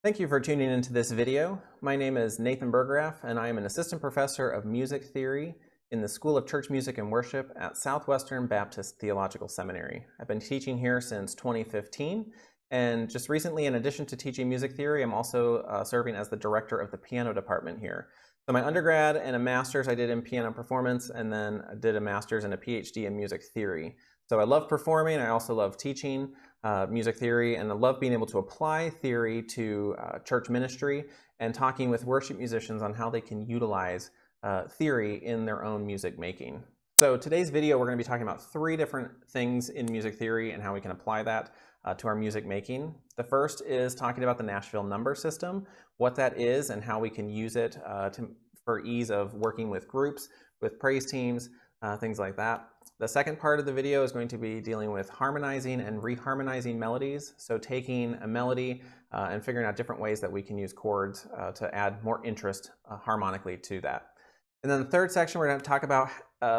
Thank you for tuning into this video. My name is Nathan Burggraff, and I am an assistant professor of music theory in the School of Church Music and Worship at Southwestern Baptist Theological Seminary. I've been teaching here since 2015, and just recently, in addition to teaching music theory, I'm also serving as the director of the piano department here. So my undergrad and a master's I did in piano performance, and then I did a master's and a PhD in music theory. So I love performing, I also love teaching music theory, and I love being able to apply theory to church ministry and talking with worship musicians on how they can utilize theory in their own music making. So today's video, we're going to be talking about three different things in music theory and how we can apply that to our music making. The first is talking about the Nashville number system, what that is and how we can use it for ease of working with groups, with praise teams, things like that. The second part of the video is going to be dealing with harmonizing and reharmonizing melodies. So taking a melody and figuring out different ways that we can use chords to add more interest harmonically to that. And then the third section, we're going to talk about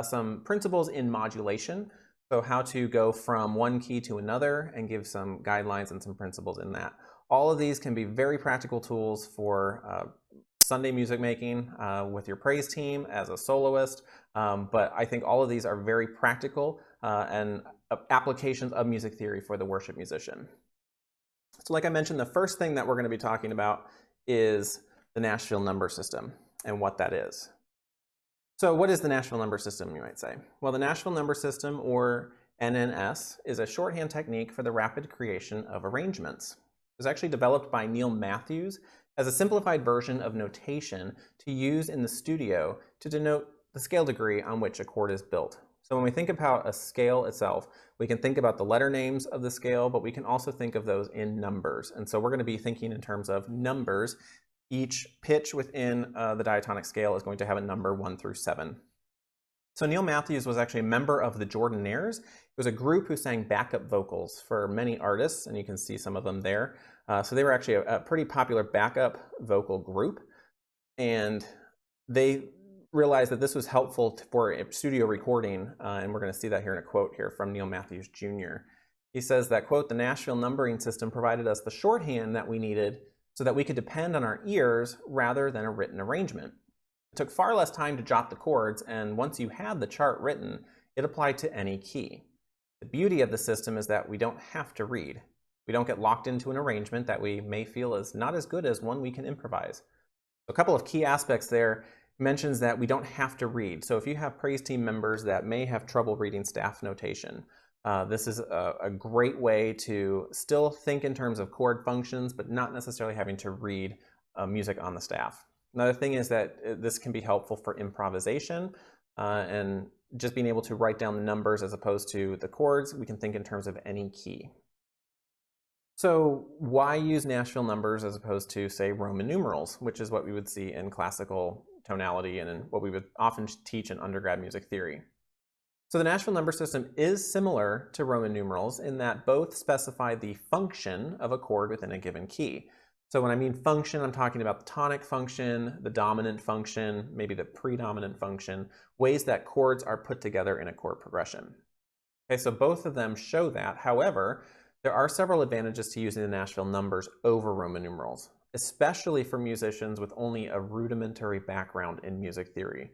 some principles in modulation. So how to go from one key to another and give some guidelines and some principles in that. All of these can be very practical tools for Sunday music making with your praise team as a soloist, but I think all of these are very practical and applications of music theory for the worship musician. So like I mentioned, the first thing that we're going to be talking about is the Nashville number system and what that is. So what is the Nashville number system, you might say? Well, the Nashville number system, or NNS, is a shorthand technique for the rapid creation of arrangements. It was actually developed by Neil Matthews as a simplified version of notation to use in the studio to denote the scale degree on which a chord is built. So when we think about a scale itself, we can think about the letter names of the scale, but we can also think of those in numbers. And so we're going to be thinking in terms of numbers. Each pitch within the diatonic scale is going to have a number 1 through 7. So Neil Matthews was actually a member of the Jordanaires. It was a group who sang backup vocals for many artists, and you can see some of them there. So they were actually a pretty popular backup vocal group, and they realized that this was helpful for a studio recording, and we're going to see that here in a quote here from Neil Matthews Jr. He says that, quote, "The Nashville numbering system provided us the shorthand that we needed so that we could depend on our ears rather than a written arrangement. It took far less time to jot the chords, and once you had the chart written, it applied to any key. The beauty of the system is that we don't have to read. We don't get locked into an arrangement that we may feel is not as good as one we can improvise." A couple of key aspects there mentions that we don't have to read. So if you have praise team members that may have trouble reading staff notation, this is a great way to still think in terms of chord functions, but not necessarily having to read music on the staff. Another thing is that this can be helpful for improvisation and just being able to write down the numbers as opposed to the chords. We can think in terms of any key. So why use Nashville numbers as opposed to, say, Roman numerals, which is what we would see in classical tonality and in what we would often teach in undergrad music theory? So the Nashville number system is similar to Roman numerals in that both specify the function of a chord within a given key. So when I mean function, I'm talking about the tonic function, the dominant function, maybe the predominant function, ways that chords are put together in a chord progression. Okay, so both of them show that. However, there are several advantages to using the Nashville numbers over Roman numerals, especially for musicians with only a rudimentary background in music theory.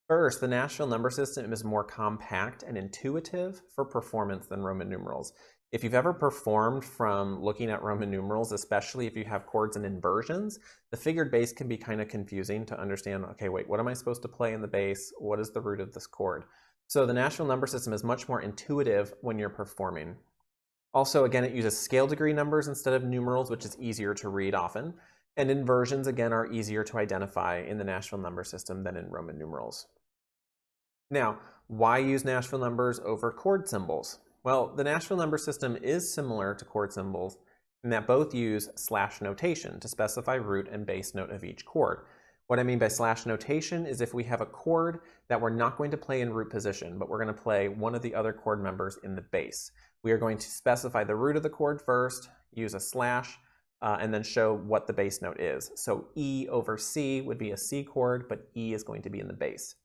First, the Nashville number system is more compact and intuitive for performance than Roman numerals. If you've ever performed from looking at Roman numerals, especially if you have chords and inversions, the figured bass can be kind of confusing to understand, okay, wait, what am I supposed to play in the bass? What is the root of this chord? So the Nashville number system is much more intuitive when you're performing. Also, again, it uses scale degree numbers instead of numerals, which is easier to read often. And inversions, again, are easier to identify in the Nashville number system than in Roman numerals. Now, why use Nashville numbers over chord symbols? Well, the Nashville number system is similar to chord symbols in that both use slash notation to specify root and bass note of each chord. What I mean by slash notation is if we have a chord that we're not going to play in root position, but we're going to play one of the other chord members in the bass. We are going to specify the root of the chord first, use a slash, and then show what the bass note is. So E over C would be a C chord, but E is going to be in the bass.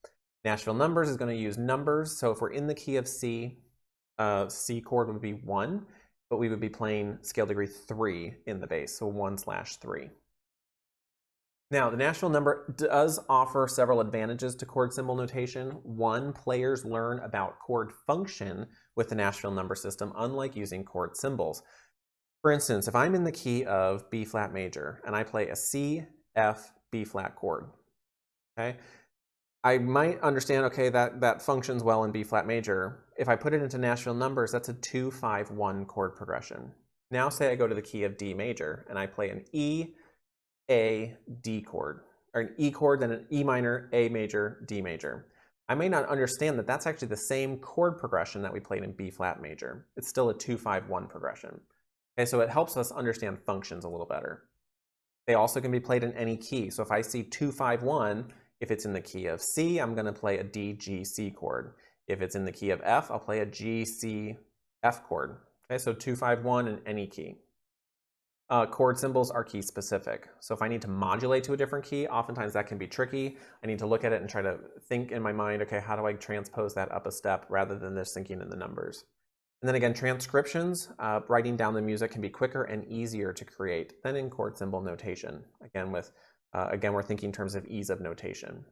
Nashville numbers is going to use numbers. So if we're in the key of C, C chord would be 1, but we would be playing scale degree 3 in the bass, so 1/3. Now, the Nashville number does offer several advantages to chord symbol notation. One, players learn about chord function with the Nashville number system, unlike using chord symbols. For instance, if I'm in the key of B flat major and I play a C, F, B flat chord, okay, I might understand, okay, that functions well in B flat major. If I put it into Nashville numbers, that's a 2-5-1 chord progression. Now say I go to the key of D major and I play an E, A, D chord, or an E chord, then an E minor, A major, D major. I may not understand that that's actually the same chord progression that we played in B flat major. It's still a 2-5-1 progression. Okay, so it helps us understand functions a little better. They also can be played in any key. So if I see 2-5-1, if it's in the key of C, I'm going to play a D, G, C chord. If it's in the key of F, I'll play a G, C, F chord. Okay, so 2-5-1 in any key. Chord symbols are key specific. So if I need to modulate to a different key, oftentimes that can be tricky. I need to look at it and try to think in my mind, okay, how do I transpose that up a step rather than just thinking in the numbers? And then again, transcriptions, writing down the music can be quicker and easier to create than in chord symbol notation. Again, we're thinking in terms of ease of notation.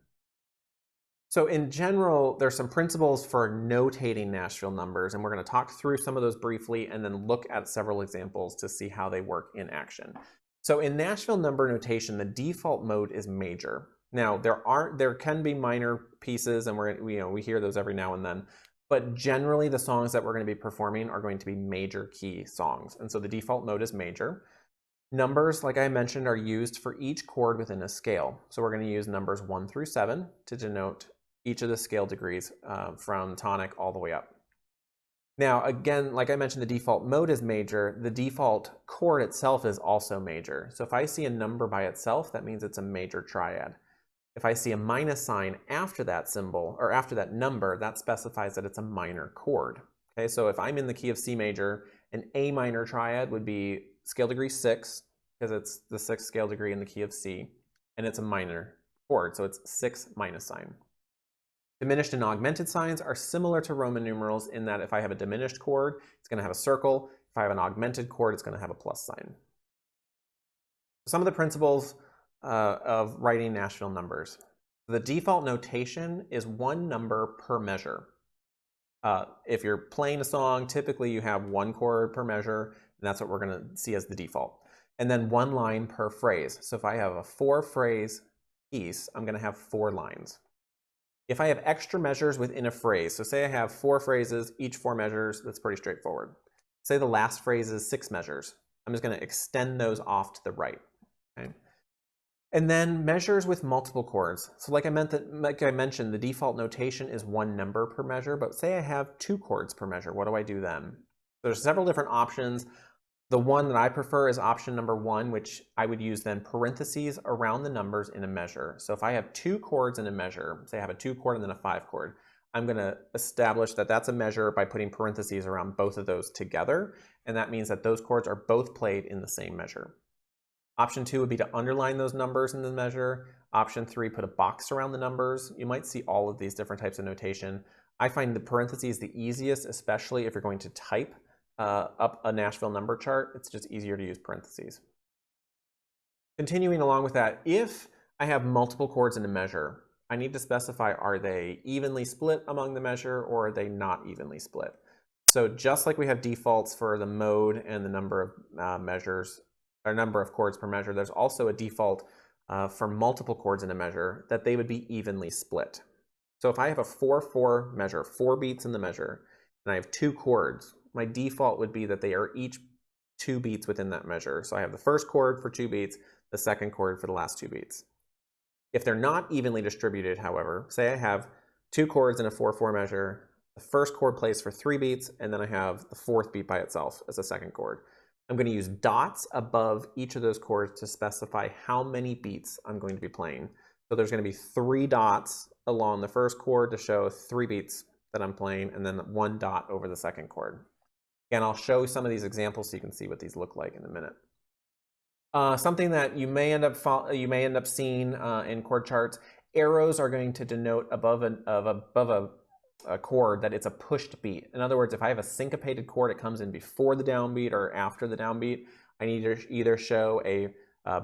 So in general, there's some principles for notating Nashville numbers, and we're going to talk through some of those briefly and then look at several examples to see how they work in action. So in Nashville number notation, the default mode is major. Now, there can be minor pieces, and we hear those every now and then. But generally, the songs that we're going to be performing are going to be major key songs. And so the default mode is major. Numbers, like I mentioned, are used for each chord within a scale. So we're going to use numbers 1 through 7 to denote each of the scale degrees from tonic all the way up. Now, again, like I mentioned, the default mode is major. The default chord itself is also major. So if I see a number by itself, that means it's a major triad. If I see a minus sign after that symbol, or after that number, that specifies that it's a minor chord. Okay, so if I'm in the key of C major, an A minor triad would be scale degree 6, because it's the 6th scale degree in the key of C, and it's a minor chord, so it's 6 minus sign. Diminished and augmented signs are similar to Roman numerals in that if I have a diminished chord, it's going to have a circle. If I have an augmented chord, it's going to have a plus sign. Some of the principles of writing Nashville numbers. The default notation is one number per measure. If you're playing a song, typically you have one chord per measure, and that's what we're going to see as the default. And then one line per phrase. So if I have a 4-phrase piece, I'm going to have 4 lines. If I have extra measures within a phrase, so say I have 4 phrases, each 4 measures, that's pretty straightforward. Say the last phrase is 6 measures. I'm just going to extend those off to the right. Okay? And then measures with multiple chords. So like I mentioned, the default notation is one number per measure, but say I have 2 chords per measure. What do I do then? There's several different options. The one that I prefer is option number 1, which I would use then parentheses around the numbers in a measure. So if I have 2 chords in a measure, say I have a 2 chord and then a 5 chord, I'm going to establish that that's a measure by putting parentheses around both of those together. And that means that those chords are both played in the same measure. Option 2 would be to underline those numbers in the measure. Option 3, put a box around the numbers. You might see all of these different types of notation. I find the parentheses the easiest, especially if you're going to type up a Nashville number chart. It's just easier to use parentheses. Continuing along with that, if I have multiple chords in a measure, I need to specify, are they evenly split among the measure or are they not evenly split? So just like we have defaults for the mode and the number of measures, or number of chords per measure, there's also a default for multiple chords in a measure that they would be evenly split. So if I have a 4-4 measure, 4 beats in the measure, and I have 2 chords, my default would be that they are each 2 beats within that measure. So I have the first chord for 2 beats, the second chord for the last 2 beats. If they're not evenly distributed, however, say I have 2 chords in a 4-4 measure, the first chord plays for 3 beats, and then I have the 4th beat by itself as a second chord. I'm going to use dots above each of those chords to specify how many beats I'm going to be playing. So there's going to be 3 dots along the first chord to show 3 beats that I'm playing, and then 1 dot over the second chord. Again, I'll show some of these examples so you can see what these look like in a minute. Something that you may end up seeing in chord charts, arrows are going to denote above a a chord that it's a pushed beat. In other words, if I have a syncopated chord, it comes in before the downbeat or after the downbeat. I need to either show a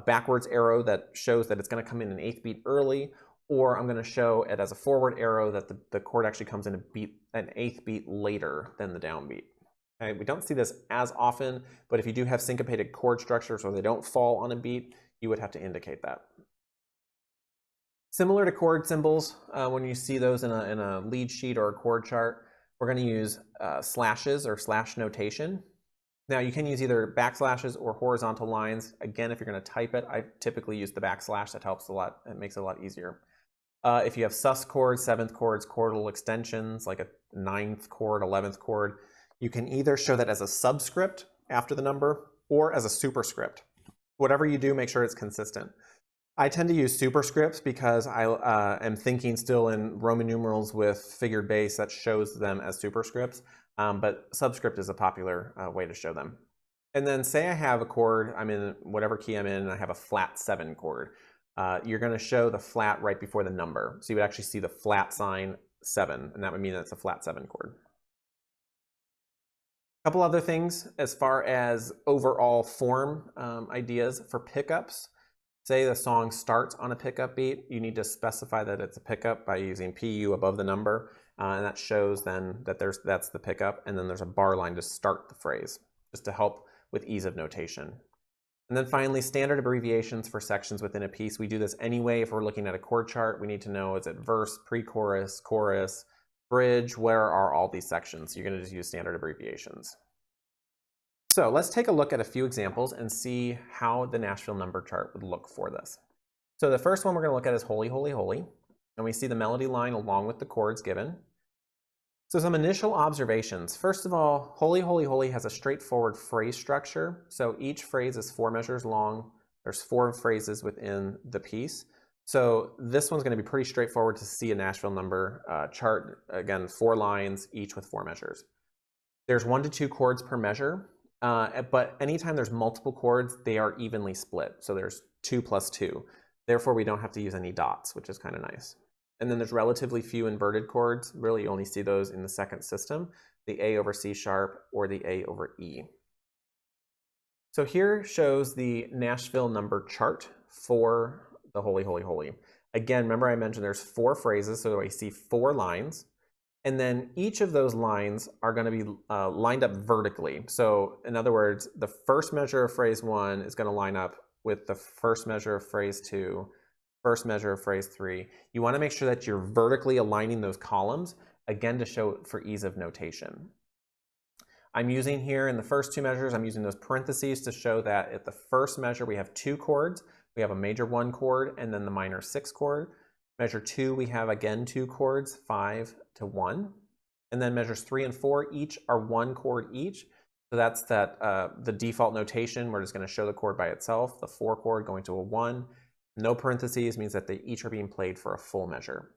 backwards arrow that shows that it's going to come in an eighth beat early, or I'm going to show it as a forward arrow that the chord actually comes in an eighth beat later than the downbeat. Okay, we don't see this as often, but if you do have syncopated chord structures or they don't fall on a beat, you would have to indicate that. Similar to chord symbols, when you see those in a lead sheet or a chord chart, we're going to use slashes or slash notation. Now you can use either backslashes or horizontal lines. Again, if you're going to type it, I typically use the backslash. That helps a lot. It makes it a lot easier. If you have sus chords, seventh chords, chordal extensions, like a ninth chord, 11th chord, you can either show that as a subscript after the number or as a superscript. Whatever you do, make sure it's consistent. I tend to use superscripts because I am thinking still in Roman numerals with figured bass that shows them as superscripts, but subscript is a popular way to show them. And then say I have a chord, I'm in whatever key I'm in, and I have a flat 7 chord. You're going to show the flat right before the number. So you would actually see the flat sign 7, and that would mean that's a flat 7 chord. A couple other things as far as overall form ideas for pickups. Say the song starts on a pickup beat, you need to specify that it's a pickup by using PU above the number, and that shows then that that's the pickup, and then there's a bar line to start the phrase, just to help with ease of notation. And then finally, standard abbreviations for sections within a piece. We do this anyway if we're looking at a chord chart. We need to know, is it verse, pre-chorus, chorus, bridge, where are all these sections? You're going to just use standard abbreviations. So let's take a look at a few examples and see how the Nashville number chart would look for this. So the first one we're going to look at is Holy, Holy, Holy. And we see the melody line along with the chords given. So some initial observations. First of all, Holy, Holy, Holy has a straightforward phrase structure. So each phrase is 4 measures long. There's 4 phrases within the piece. So this one's going to be pretty straightforward to see a Nashville number chart. Again, 4 lines, each with 4 measures. There's 1 to 2 chords per measure. But anytime there's multiple chords, they are evenly split. So there's 2 plus 2. Therefore, we don't have to use any dots, which is kind of nice. And then there's relatively few inverted chords. Really, you only see those in the second system, the A over C sharp or the A over E. So here shows the Nashville number chart for the Holy, Holy, Holy. Again, remember I mentioned there's 4 phrases, so I see 4 lines. And then each of those lines are going to be lined up vertically. So in other words, the first measure of phrase 1 is going to line up with the first measure of phrase 2, first measure of phrase 3. You want to make sure that you're vertically aligning those columns, again, to show for ease of notation. I'm using here in the first 2 measures, I'm using those parentheses to show that at the first measure we have 2 chords. We have a major 1 chord and then the minor 6 chord. Measure 2, we have again 2 chords, 5 to 1. And then measures 3 and 4 each are 1 chord each. So that's the default notation. We're just going to show the chord by itself. The 4 chord going to a 1. No parentheses means that they each are being played for a full measure.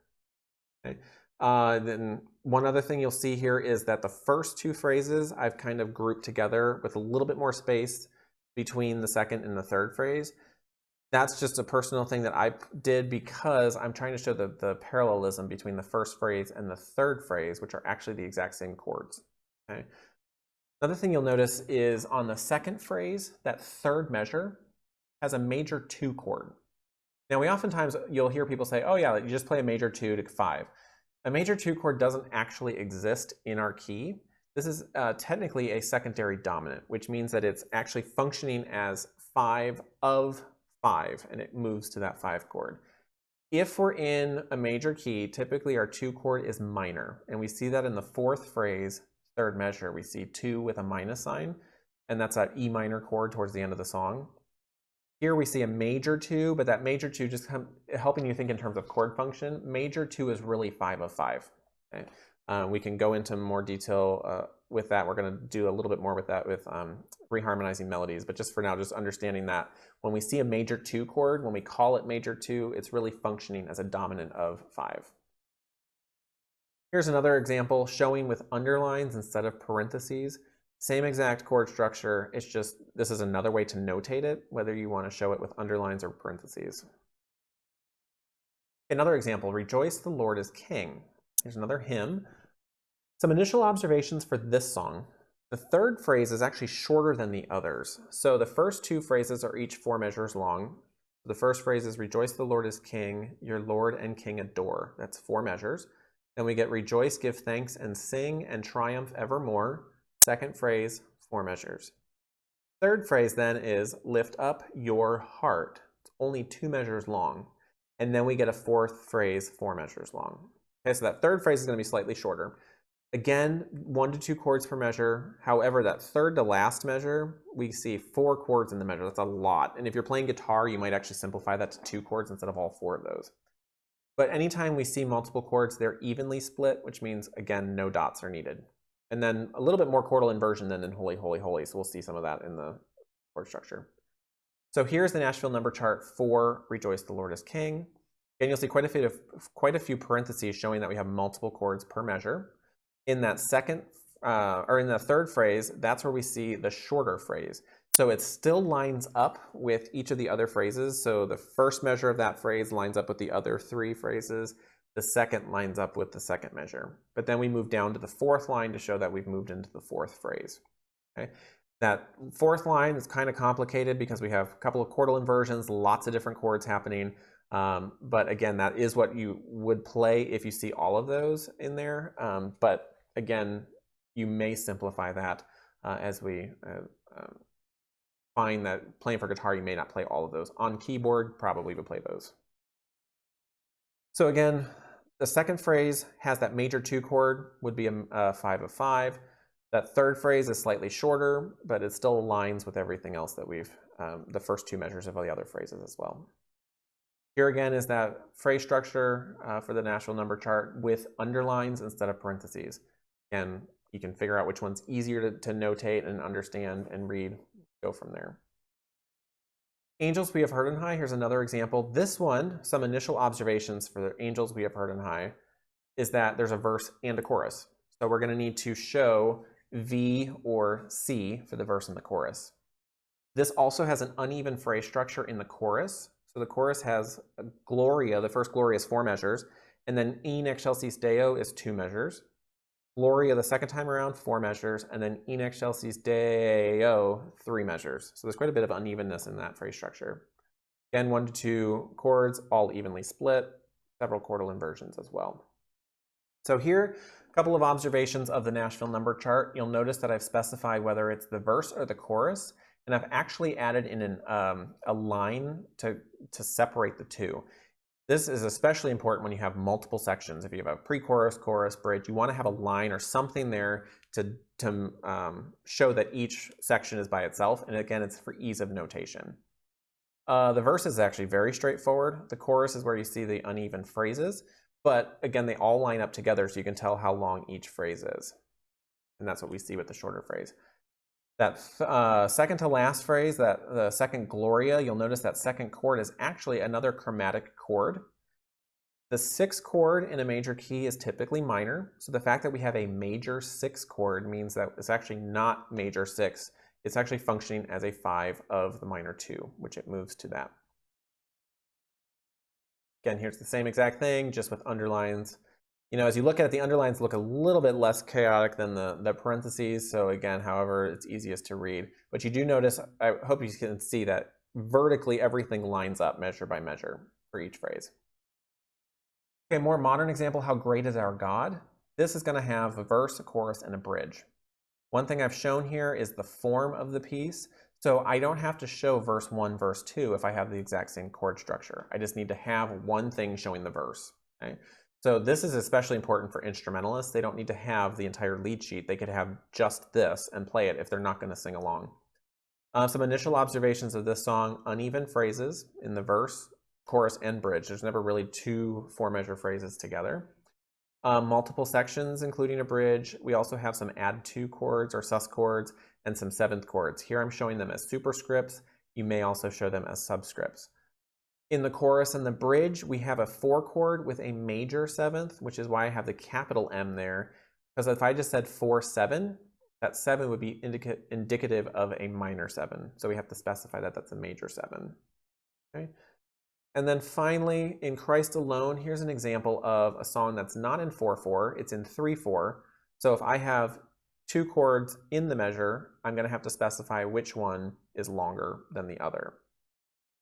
Okay. Then one other thing you'll see here is that the first 2 phrases I've kind of grouped together with a little bit more space between the second and the third phrase. That's just a personal thing that I did because I'm trying to show the parallelism between the first phrase and the third phrase, which are actually the exact same chords. Okay. Another thing you'll notice is on the second phrase, that third measure has a major 2 chord. Now, oftentimes you'll hear people say, oh yeah, you just play a major 2 to 5. A major 2 chord doesn't actually exist in our key. This is technically a secondary dominant, which means that it's actually functioning as 5 of 5, and it moves to that 5 chord. If we're in a major key, typically our 2 chord is minor, and we see that in the 4th phrase, third measure. We see 2 with a minus sign, and that's that E minor chord towards the end of the song. Here we see a major 2, but that major 2 just helping you think in terms of chord function. Major 2 is really 5 of 5. Okay? We can go into more detail with that. We're going to do a little bit more with that with reharmonizing melodies, but just for now, just understanding that when we see a major 2 chord, when we call it major 2, it's really functioning as a dominant of 5. Here's another example showing with underlines instead of parentheses. Same exact chord structure, it's just this is another way to notate it, whether you want to show it with underlines or parentheses. Another example, Rejoice the Lord is King. Here's another hymn. Some initial observations for this song. The third phrase is actually shorter than the others. So the first two phrases are each 4 measures long. The first phrase is rejoice the Lord is King, your Lord and King adore. That's 4 measures. Then we get rejoice, give thanks, and sing and triumph evermore. Second phrase, 4 measures. Third phrase then is lift up your heart. It's only 2 measures long. And then we get a fourth phrase, 4 measures long. Okay, so that third phrase is going to be slightly shorter. Again, 1 to 2 chords per measure. However, that third to last measure, we see 4 chords in the measure. That's a lot. And if you're playing guitar, you might actually simplify that to 2 chords instead of all 4 of those. But anytime we see multiple chords, they're evenly split, which means, again, no dots are needed. And then a little bit more chordal inversion than in Holy, Holy, Holy. So we'll see some of that in the chord structure. So here's the Nashville number chart for Rejoice the Lord is King. And you'll see quite a few parentheses showing that we have multiple chords per measure. In that second, or in the third phrase, that's where we see the shorter phrase. So it still lines up with each of the other phrases. So the first measure of that phrase lines up with the other 3 phrases. The second lines up with the second measure. But then we move down to the 4th line to show that we've moved into the 4th phrase. Okay? That 4th line is kind of complicated because we have a couple of chordal inversions, lots of different chords happening. But again, that is what you would play if you see all of those in there. But again, you may simplify that as we find that playing for guitar, you may not play all of those. On keyboard, probably would play those. So again, the second phrase has that major 2 chord, would be a 5 of 5. That third phrase is slightly shorter, but it still aligns with everything else that we've, the first 2 measures of all the other phrases as well. Here again is that phrase structure for the Nashville number chart with underlines instead of parentheses. And you can figure out which one's easier to notate and understand and read, go from there. Angels we have heard on high, here's another example. This one, some initial observations for the angels we have heard on high, is that there's a verse and a chorus. So we're going to need to show V or C for the verse and the chorus. This also has an uneven phrase structure in the chorus. So the chorus has Gloria, the first Gloria is 4 measures, and then In Excelsis Deo is 2 measures. Gloria the second time around, 4 measures, and then In Excelsis Deo, 3 measures. So there's quite a bit of unevenness in that phrase structure. Again, 1 to 2 chords, all evenly split, several chordal inversions as well. So here, a couple of observations of the Nashville number chart. You'll notice that I've specified whether it's the verse or the chorus, and I've actually added in a line to separate the two. This is especially important when you have multiple sections. If you have a pre-chorus, chorus, bridge, you want to have a line or something there to show that each section is by itself. And again, it's for ease of notation. The verse is actually very straightforward. The chorus is where you see the uneven phrases. But again, they all line up together so you can tell how long each phrase is. And that's what we see with the shorter phrase. That second to last phrase, the second Gloria, you'll notice that second chord is actually another chromatic chord. The 6th chord in a major key is typically minor. So the fact that we have a major 6 chord means that it's actually not major 6. It's actually functioning as a 5 of the minor 2, which it moves to that. Again, here's the same exact thing, just with underlines. You know, as you look at it, the underlines look a little bit less chaotic than the parentheses. So again, however, it's easiest to read. But you do notice, I hope you can see that vertically everything lines up measure by measure for each phrase. Okay, more modern example, how great is our God? This is going to have a verse, a chorus, and a bridge. One thing I've shown here is the form of the piece. So I don't have to show verse 1, verse 2 if I have the exact same chord structure. I just need to have one thing showing the verse. Okay? So this is especially important for instrumentalists. They don't need to have the entire lead sheet. They could have just this and play it if they're not going to sing along. Some initial observations of this song: uneven phrases in the verse, chorus, and bridge. There's never really 2 4-measure phrases together. Multiple sections, including a bridge. We also have some add 2 chords or sus chords and some 7th chords. Here I'm showing them as superscripts. You may also show them as subscripts. In the chorus and the bridge, we have a 4 chord with a major 7th, which is why I have the capital M there. Because if I just said 4/7, that 7 would be indicative of a minor 7. So we have to specify that that's a major 7. Okay? And then finally, in Christ Alone, here's an example of a song that's not in 4/4, it's in 3/4. So if I have two chords in the measure, I'm going to have to specify which one is longer than the other.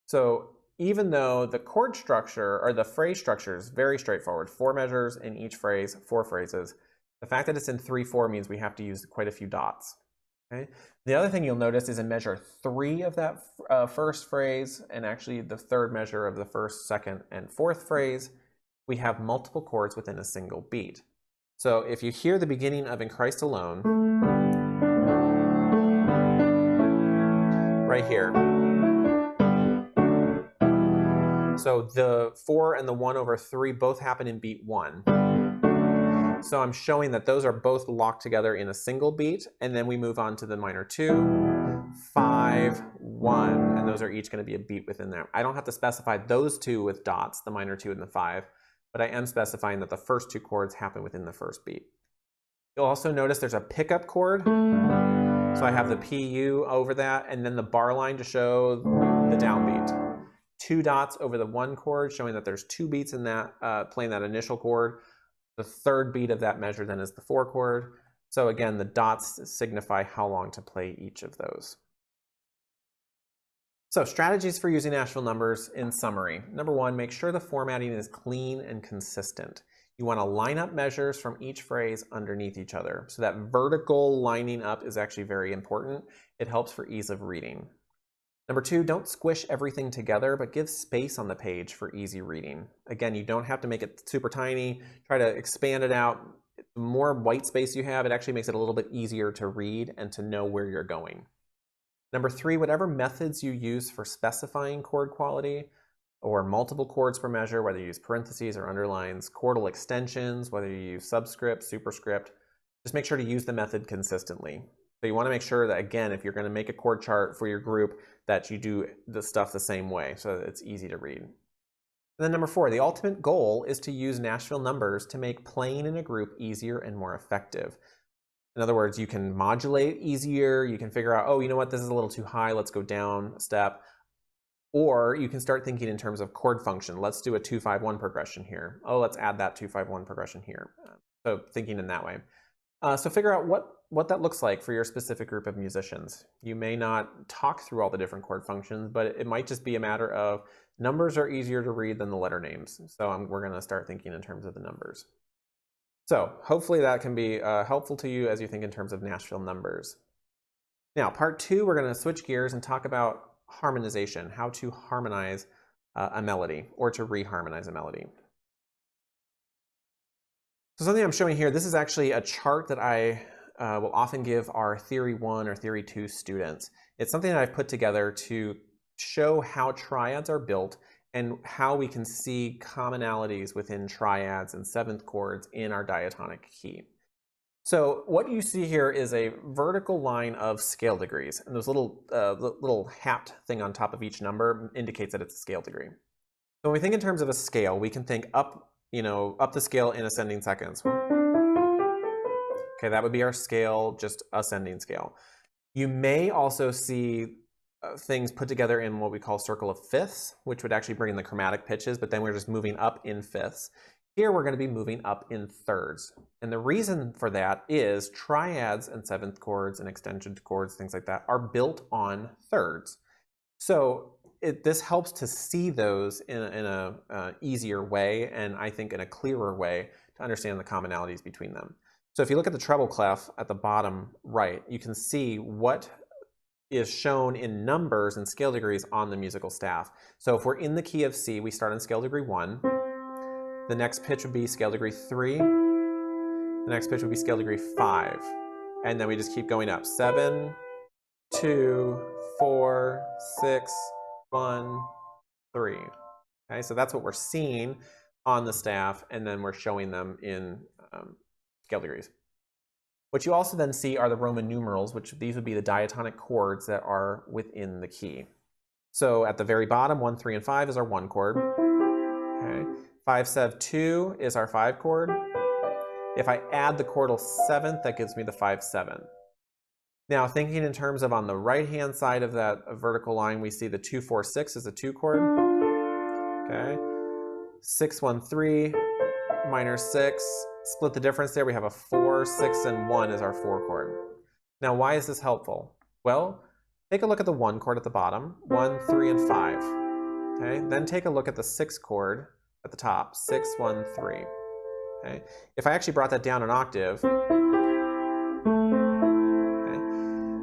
So even though the chord structure or the phrase structure is very straightforward, 4 measures in each phrase, 4 phrases, the fact that it's in 3/4 means we have to use quite a few dots. Okay? The other thing you'll notice is in measure 3 of that first phrase, and actually the third measure of the first, second, and fourth phrase, we have multiple chords within a single beat. So if you hear the beginning of In Christ Alone, right here, so the 4 and the 1/3 both happen in beat 1. So I'm showing that those are both locked together in a single beat, and then we move on to the minor 2, 5, 1, and those are each going to be a beat within there. I don't have to specify those two with dots, the minor 2 and the 5, but I am specifying that the first 2 chords happen within the first beat. You'll also notice there's a pickup chord. So I have the PU over that, and then the bar line to show the downbeat. 2 dots over the 1 chord, showing that there's 2 beats in that, playing that initial chord. The third beat of that measure then is the 4 chord. So again, the dots signify how long to play each of those. So strategies for using Nashville numbers in summary. Number 1, make sure the formatting is clean and consistent. You want to line up measures from each phrase underneath each other. So that vertical lining up is actually very important. It helps for ease of reading. Number 2, don't squish everything together, but give space on the page for easy reading. Again, you don't have to make it super tiny. Try to expand it out. The more white space you have, it actually makes it a little bit easier to read and to know where you're going. Number 3, whatever methods you use for specifying chord quality, or multiple chords per measure, whether you use parentheses or underlines, chordal extensions, whether you use subscript, superscript, just make sure to use the method consistently. So you want to make sure that, again, if you're going to make a chord chart for your group, that you do the stuff the same way so that it's easy to read. And then number 4, the ultimate goal is to use Nashville numbers to make playing in a group easier and more effective. In other words, you can modulate easier, you can figure out, oh, you know what, this is a little too high, let's go down a step. Or you can start thinking in terms of chord function. Let's do a 2-5-1 progression here. Oh, let's add that 2-5-1 progression here. So thinking in that way. So figure out what that looks like for your specific group of musicians. You may not talk through all the different chord functions, but it might just be a matter of numbers are easier to read than the letter names. So we're going to start thinking in terms of the numbers. So hopefully that can be helpful to you as you think in terms of Nashville numbers. Now, part 2, we're going to switch gears and talk about harmonization, how to harmonize a melody or to reharmonize a melody. So something I'm showing here, this is actually a chart that I will often give our Theory 1 or Theory 2 students. It's something that I've put together to show how triads are built and how we can see commonalities within triads and seventh chords in our diatonic key. So what you see here is a vertical line of scale degrees, and those little hat thing on top of each number indicates that it's a scale degree. So when we think in terms of a scale, we can think up, up the scale in ascending seconds. Okay, that would be our scale, just ascending scale. You may also see things put together in what we call circle of fifths, which would actually bring in the chromatic pitches, but then we're just moving up in fifths. Here we're going to be moving up in thirds. And the reason for that is triads and seventh chords and extension chords, things like that, are built on thirds. So this helps to see those in a easier way, and I think in a clearer way to understand the commonalities between them. So if you look at the treble clef at the bottom right, you can see what is shown in numbers and scale degrees on the musical staff. So if we're in the key of C, we start on scale degree 1. The next pitch would be scale degree 3. The next pitch would be scale degree 5. And then we just keep going up. 7, 2, 4, 6, 1, 3. Okay, so that's what we're seeing on the staff, and then we're showing them in scale degrees. What you also then see are the Roman numerals, which these would be the diatonic chords that are within the key. So at the very bottom, 1, 3, and 5 is our 1 chord. Okay. 5, 7, 2 is our 5 chord. If I add the chordal 7th, that gives me the 5, 7. Now thinking in terms of on the right-hand side of that vertical line, we see the 2, 4, 6 is a 2 chord. Okay. 6, 1, 3, minor 6, split the difference there. We have a 4, 6, and 1 as our 4 chord. Now, why is this helpful? Well, take a look at the 1 chord at the bottom, 1, 3, and 5. Okay? Then take a look at the 6 chord at the top, 6, 1, 3. Okay? If I actually brought that down an octave,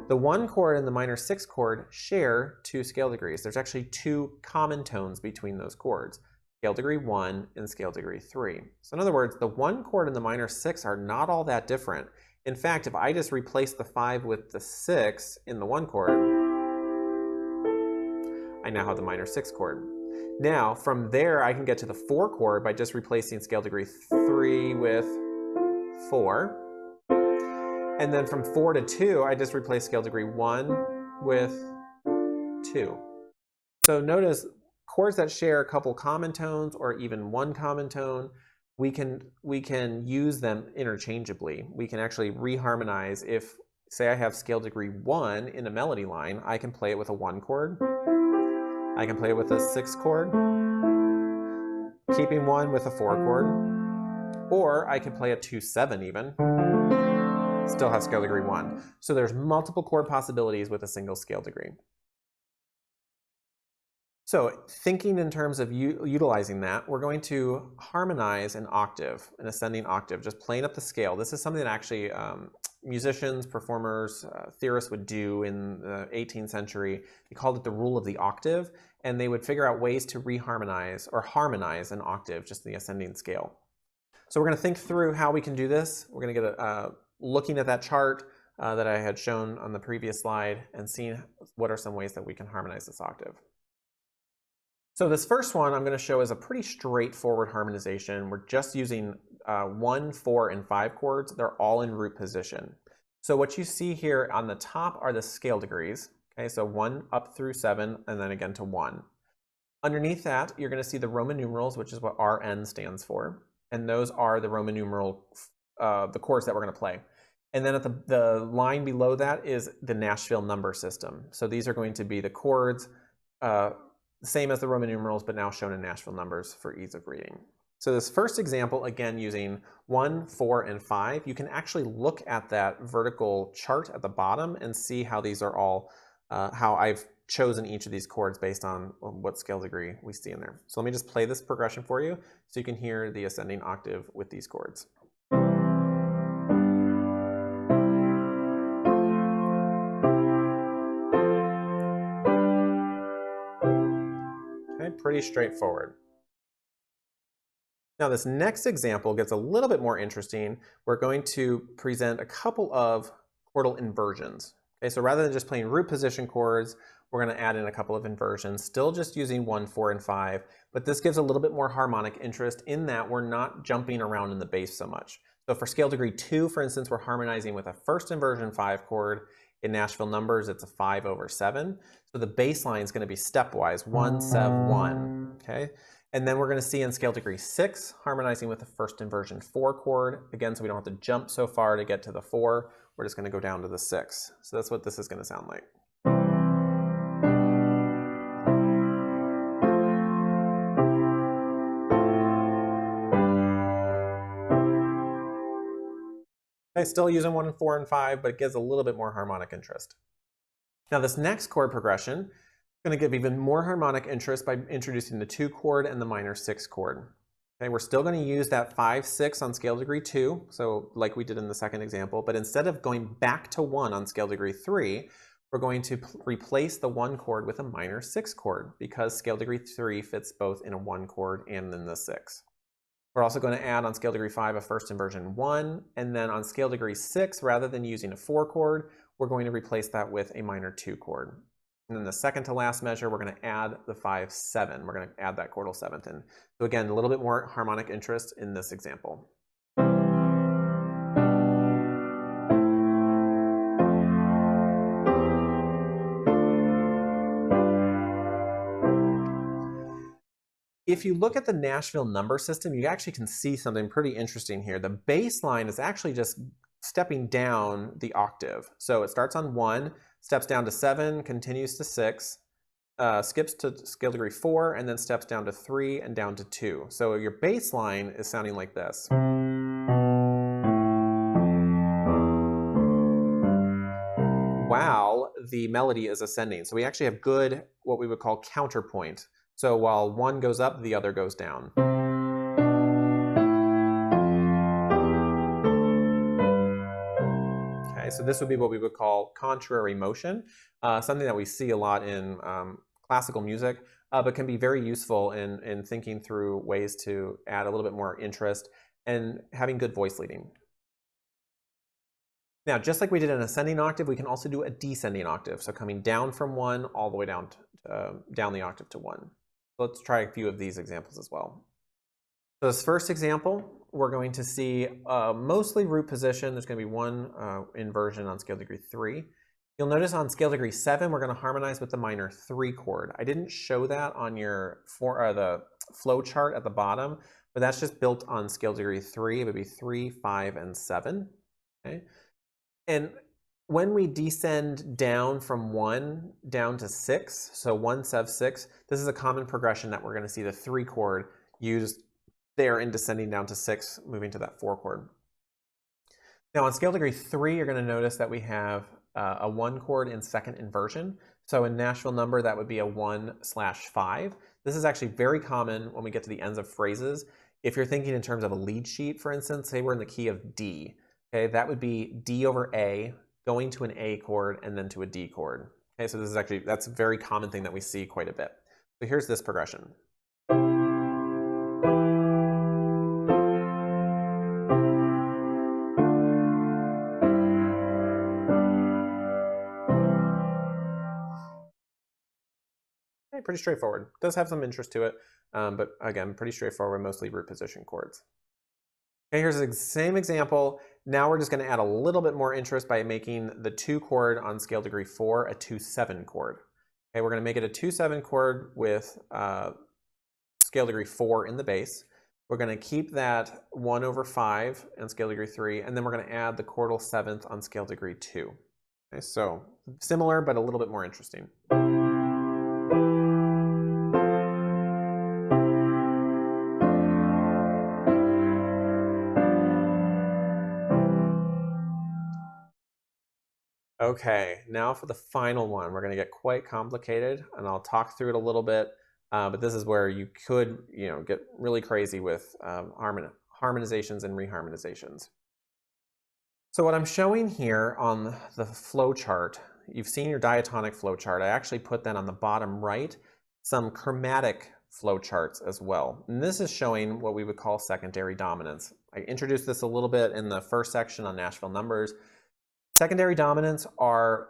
the 1 chord and the minor 6 chord share 2 scale degrees. There's actually 2 common tones between those chords, scale degree 1 and scale degree 3. So in other words, the 1 chord and the minor 6 are not all that different. In fact, if I just replace the 5 with the 6 in the 1 chord, I now have the minor 6 chord. Now, from there, I can get to the 4 chord by just replacing scale degree 3 with 4. And then from 4 to 2, I just replace scale degree 1 with 2. So notice chords that share a couple common tones or even one common tone, we can use them interchangeably. We can actually reharmonize. If, say, I have scale degree 1 in a melody line, I can play it with a 1 chord. I can play it with a 6 chord, keeping 1 with a 4 chord, or I can play a 2/7 even. Still have scale degree 1. So there's multiple chord possibilities with a single scale degree. So thinking in terms of utilizing that, we're going to harmonize an octave, an ascending octave, just playing up the scale. This is something that actually musicians, performers, theorists would do in the 18th century. They called it the rule of the octave, and they would figure out ways to reharmonize or harmonize an octave, just the ascending scale. So we're going to think through how we can do this. We're going to get looking at that chart that I had shown on the previous slide and seeing what are some ways that we can harmonize this octave. So this first one I'm going to show is a pretty straightforward harmonization. We're just using 1, 4, and 5 chords. They're all in root position. So what you see here on the top are the scale degrees. Okay, so 1 up through 7, and then again to 1. Underneath that, you're going to see the Roman numerals, which is what RN stands for. And those are the Roman numeral the chords that we're going to play. And then at the line below that is the Nashville number system. So these are going to be the chords, same as the Roman numerals, but now shown in Nashville numbers for ease of reading. So this first example, again, using 1, 4, and 5, you can actually look at that vertical chart at the bottom and see how these are all, how I've chosen each of these chords based on what scale degree we see in there. So let me just play this progression for you so you can hear the ascending octave with these chords. Pretty straightforward. Now this next example gets a little bit more interesting. We're going to present a couple of chordal inversions. Okay, so rather than just playing root position chords, we're going to add in a couple of inversions, still just using 1, 4, and 5, but this gives a little bit more harmonic interest in that we're not jumping around in the bass so much. So for scale degree 2, for instance, we're harmonizing with a first inversion 5 chord. In Nashville numbers, it's a 5/7. So the bass line is going to be stepwise, 1, 7, 1. Okay, and then we're going to see in scale degree 6, harmonizing with the first inversion 4 chord. Again, so we don't have to jump so far to get to the 4. We're just going to go down to the 6. So that's what this is going to sound like. Okay, still using 1, 4, and 5, but it gives a little bit more harmonic interest. Now this next chord progression is going to give even more harmonic interest by introducing the 2 chord and the minor 6 chord. Okay, we're still going to use that 5, 6 on scale degree 2, so like we did in the second example, but instead of going back to 1 on scale degree 3, we're going to replace the 1 chord with a minor 6 chord because scale degree 3 fits both in a 1 chord and in the 6. We're also going to add on scale degree 5 a first inversion 1, and then on scale degree 6, rather than using a 4 chord, we're going to replace that with a minor 2 chord. And then the second to last measure, we're going to add the 5, 7. We're going to add that chordal 7th in. So again, a little bit more harmonic interest in this example. If you look at the Nashville number system, you actually can see something pretty interesting here. The bass line is actually just stepping down the octave. So it starts on 1, steps down to 7, continues to 6, skips to scale degree 4, and then steps down to 3 and down to 2. So your bass line is sounding like this. the melody is ascending. So we actually have good, what we would call counterpoint. So while one goes up, the other goes down. Okay, so this would be what we would call contrary motion, something that we see a lot in classical music, but can be very useful in thinking through ways to add a little bit more interest and having good voice leading. Now, just like we did an ascending octave, we can also do a descending octave. So coming down from 1 all the way down down the octave to 1. So let's try a few of these examples as well. So this first example, we're going to see mostly root position. There's going to be one inversion on scale degree 3. You'll notice on scale degree 7, we're going to harmonize with the minor 3 chord. I didn't show that on your the flow chart at the bottom, but that's just built on scale degree 3. It would be 3, 5, and 7. Okay? And when we descend down from 1 down to 6, so 1, 7, 6, this is a common progression that we're going to see the 3 chord used there in descending down to 6, moving to that 4 chord. Now on scale degree 3, you're going to notice that we have a 1 chord in second inversion. So in Nashville number, that would be a 1/5. This is actually very common when we get to the ends of phrases. If you're thinking in terms of a lead sheet, for instance, say we're in the key of D. Okay, that would be D over A, going to an A chord, and then to a D chord. Okay, so this is actually, that's a very common thing that we see quite a bit. So here's this progression. Okay, pretty straightforward. It does have some interest to it, but again, pretty straightforward, mostly root position chords. Okay, here's the same example. Now we're just going to add a little bit more interest by making the 2 chord on scale degree 4 a 2/7 chord. Okay, we're going to make it a 2/7 chord with scale degree 4 in the bass. We're going to keep that 1/5 on scale degree 3, and then we're going to add the chordal 7th on scale degree 2. Okay, so similar, but a little bit more interesting. Okay, now for the final one. We're going to get quite complicated, and I'll talk through it a little bit, but this is where you could, get really crazy with harmonizations and reharmonizations. So what I'm showing here on the flow chart, you've seen your diatonic flow chart. I actually put that on the bottom right, some chromatic flow charts as well. And this is showing what we would call secondary dominance. I introduced this a little bit in the first section on Nashville numbers. Secondary dominants are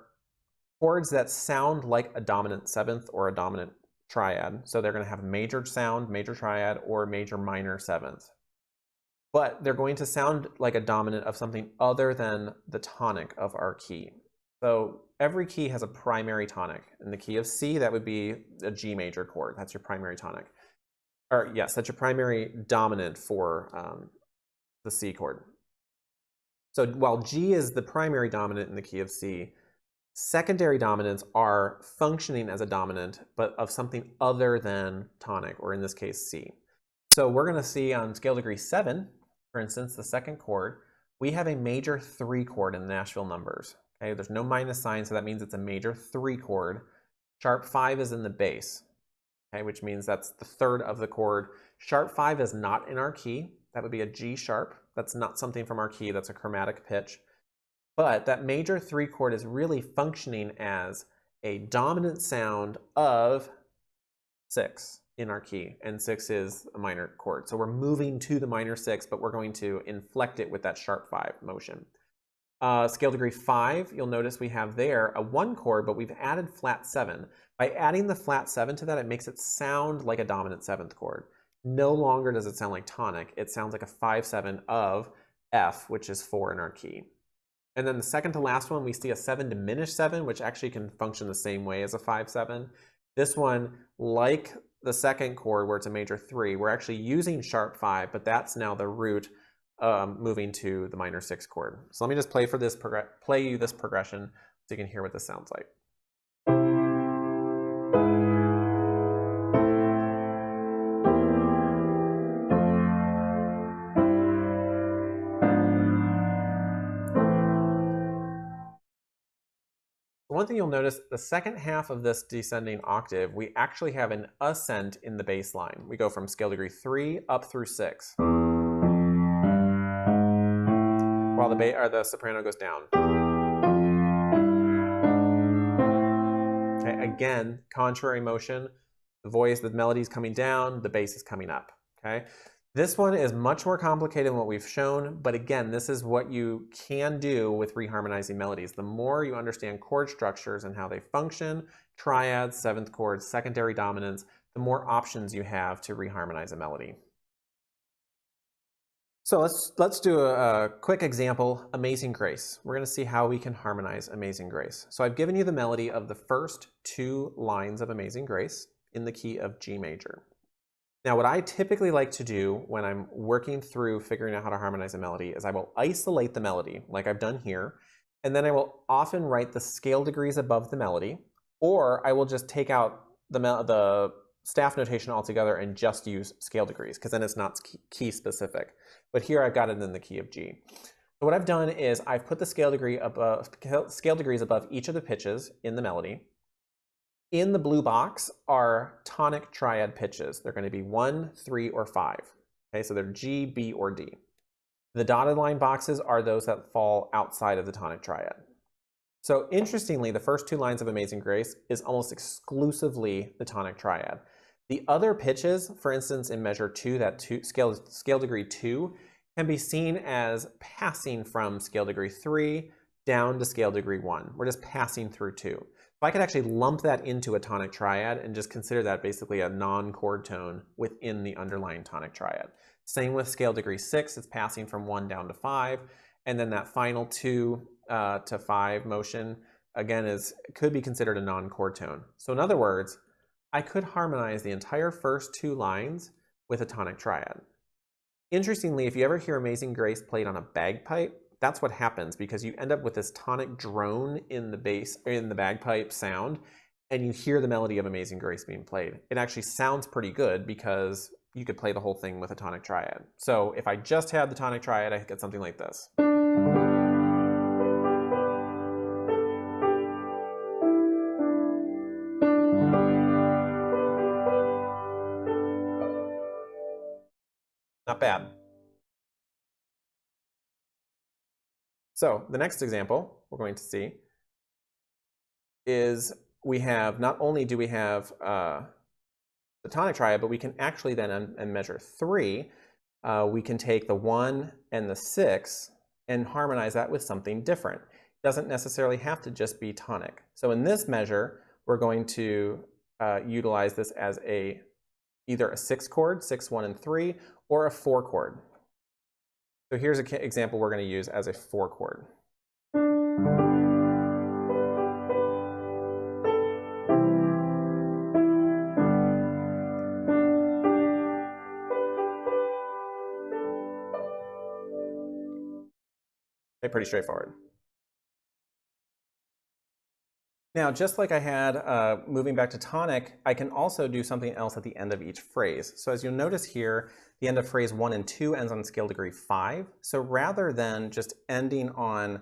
chords that sound like a dominant 7th or a dominant triad. So they're going to have major sound, major triad, or major minor 7th. But they're going to sound like a dominant of something other than the tonic of our key. So every key has a primary tonic. In the key of C, that would be a G major chord. That's your primary tonic. Or yes, that's your primary dominant for the C chord. So while G is the primary dominant in the key of C, secondary dominants are functioning as a dominant, but of something other than tonic, or in this case, C. So we're going to see on scale degree 7, for instance, the second chord, we have a major 3 chord in the Nashville numbers. Okay, there's no minus sign, so that means it's a major 3 chord. Sharp 5 is in the bass, okay, which means that's the third of the chord. Sharp 5 is not in our key. That would be a G sharp. That's not something from our key. That's a chromatic pitch. But that major 3 chord is really functioning as a dominant sound of 6 in our key, and 6 is a minor chord. So we're moving to the minor 6, but we're going to inflect it with that sharp 5 motion. Scale degree 5, you'll notice we have there a 1 chord, but we've added flat 7. By adding the flat 7 to that, it makes it sound like a dominant 7th chord. No longer does it sound like tonic. It sounds like a 5/7 of F, which is 4 in our key. And then the second to last one, we see a 7 diminished 7, which actually can function the same way as a 5/7. This one, like the second chord where it's a major 3, we're actually using sharp 5, but that's now the root moving to the minor 6 chord. So let me just play you this progression so you can hear what this sounds like. one thing you'll notice, the second half of this descending octave, we actually have an ascent in the bass line. We go from scale degree 3 up through 6, while the soprano goes down. Okay, again, contrary motion. The melody is coming down, the bass is coming up. Okay, this one is much more complicated than what we've shown, but again, this is what you can do with reharmonizing melodies. The more you understand chord structures and how they function, triads, seventh chords, secondary dominants, the more options you have to reharmonize a melody. So let's do a quick example, Amazing Grace. We're going to see how we can harmonize Amazing Grace. So I've given you the melody of the first 2 lines of Amazing Grace in the key of G major. Now, what I typically like to do when I'm working through figuring out how to harmonize a melody is I will isolate the melody, like I've done here, and then I will often write the scale degrees above the melody, or I will just take out the staff notation altogether and just use scale degrees, because then it's not key specific. But here I've got it in the key of G. So what I've done is I've put the scale degrees above each of the pitches in the melody. In the blue box are tonic triad pitches. They're going to be 1, 3, or 5. Okay, so they're G, B, or D. The dotted line boxes are those that fall outside of the tonic triad. So interestingly, the first 2 lines of Amazing Grace is almost exclusively the tonic triad. The other pitches, for instance, in measure 2, that scale degree 2, can be seen as passing from scale degree 3 down to scale degree 1. We're just passing through 2. So I could actually lump that into a tonic triad and just consider that basically a non-chord tone within the underlying tonic triad. Same with scale degree 6, it's passing from 1 down to 5, and then that final 2 to 5 motion, again, could be considered a non-chord tone. So in other words, I could harmonize the entire first 2 lines with a tonic triad. Interestingly, if you ever hear Amazing Grace played on a bagpipe, that's what happens, because you end up with this tonic drone in the bass, in the bagpipe sound, and you hear the melody of Amazing Grace being played. It actually sounds pretty good because you could play the whole thing with a tonic triad. So if I just had the tonic triad, I get something like this. Not bad. So the next example we're going to see is we have, not only do we have the tonic triad, but we can actually then, in measure 3, we can take the 1 and the 6 and harmonize that with something different. It doesn't necessarily have to just be tonic. So in this measure, we're going to utilize this as either a 6 chord, 6, 1, and 3, or a 4 chord. So here's an example we're going to use as a 4 chord. Okay, pretty straightforward. Now, just like I had moving back to tonic, I can also do something else at the end of each phrase. So as you'll notice here, the end of phrase 1 and 2 ends on scale degree 5. So rather than just ending on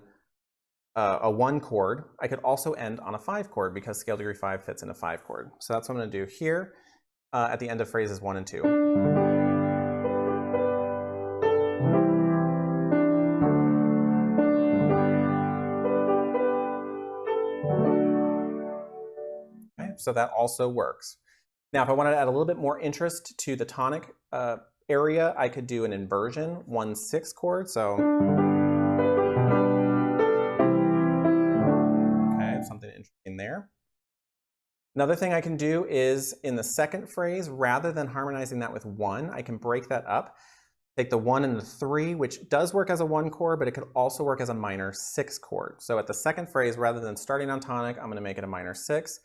a 1 chord, I could also end on a 5 chord because scale degree 5 fits in a 5 chord. So that's what I'm going to do here at the end of phrases 1 and 2. So that also works. Now, if I wanted to add a little bit more interest to the tonic area, I could do an inversion, 1/6 chord. So, okay, something interesting there. Another thing I can do is in the second phrase, rather than harmonizing that with 1, I can break that up. Take the 1 and the 3, which does work as a 1 chord, but it could also work as a minor 6 chord. So at the second phrase, rather than starting on tonic, I'm going to make it a minor 6.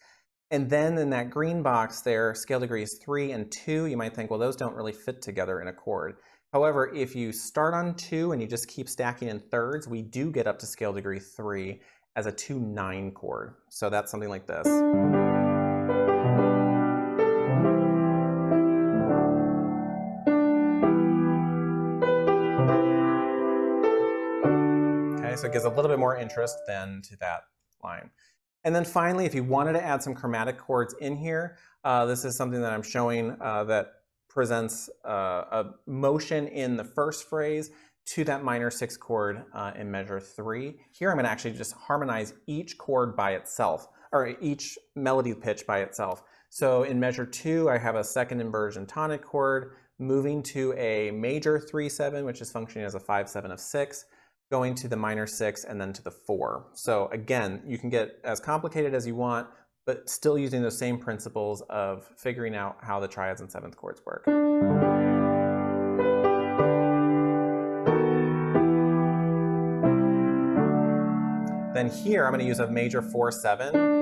And then in that green box there, scale degrees 3 and 2, you might think, well, those don't really fit together in a chord. However, if you start on 2 and you just keep stacking in thirds, we do get up to scale degree 3 as a 2/9 chord. So that's something like this. Okay, so it gives a little bit more interest than to that line. And then finally, if you wanted to add some chromatic chords in here, this is something that I'm showing that presents a motion in the first phrase to that minor 6 chord in measure 3. Here I'm going to actually just harmonize each chord by itself, or each melody pitch by itself. So in measure 2, I have a second inversion tonic chord moving to a major 3/7, which is functioning as a 5/7 of 6, going to the minor 6 and then to the 4. So again, you can get as complicated as you want, but still using those same principles of figuring out how the triads and 7th chords work. Then here I'm going to use a major 4/7.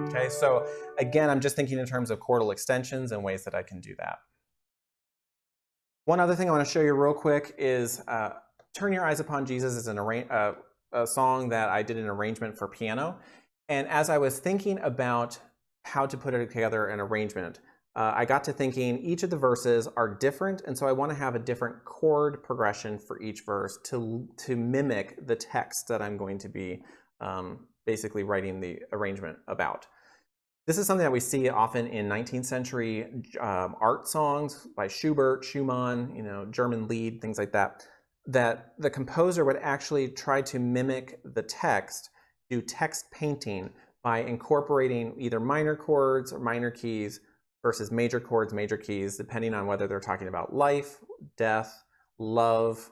Okay, so again, I'm just thinking in terms of chordal extensions and ways that I can do that. One other thing I want to show you real quick is Turn Your Eyes Upon Jesus is a song that I did an arrangement for piano. And as I was thinking about how to put it together an arrangement, I got to thinking each of the verses are different, and so I want to have a different chord progression for each verse to mimic the text that I'm going to be basically writing the arrangement about. This is something that we see often in 19th century art songs by Schubert, Schumann, German Lied, things like that, that the composer would actually try to mimic the text, do text painting by incorporating either minor chords or minor keys versus major chords, major keys, depending on whether they're talking about life, death, love,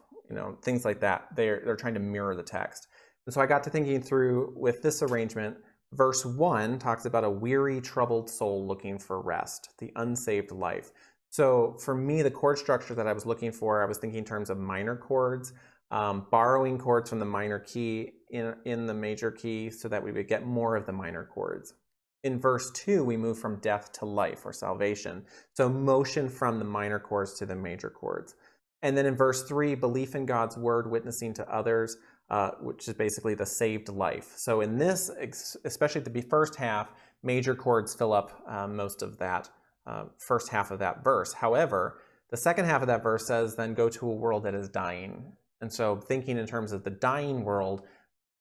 things like that. They're trying to mirror the text. And so I got to thinking through with this arrangement. Verse 1 talks about a weary, troubled soul looking for rest, the unsaved life. So for me, the chord structure that I was looking for, I was thinking in terms of minor chords, borrowing chords from the minor key in the major key so that we would get more of the minor chords. In verse 2, we move from death to life or salvation. So motion from the minor chords to the major chords. And then in verse 3, belief in God's word, witnessing to others, which is basically the saved life. So in this, especially at the first half, major chords fill up most of that first half of that verse. However, the second half of that verse says, then go to a world that is dying. And so thinking in terms of the dying world,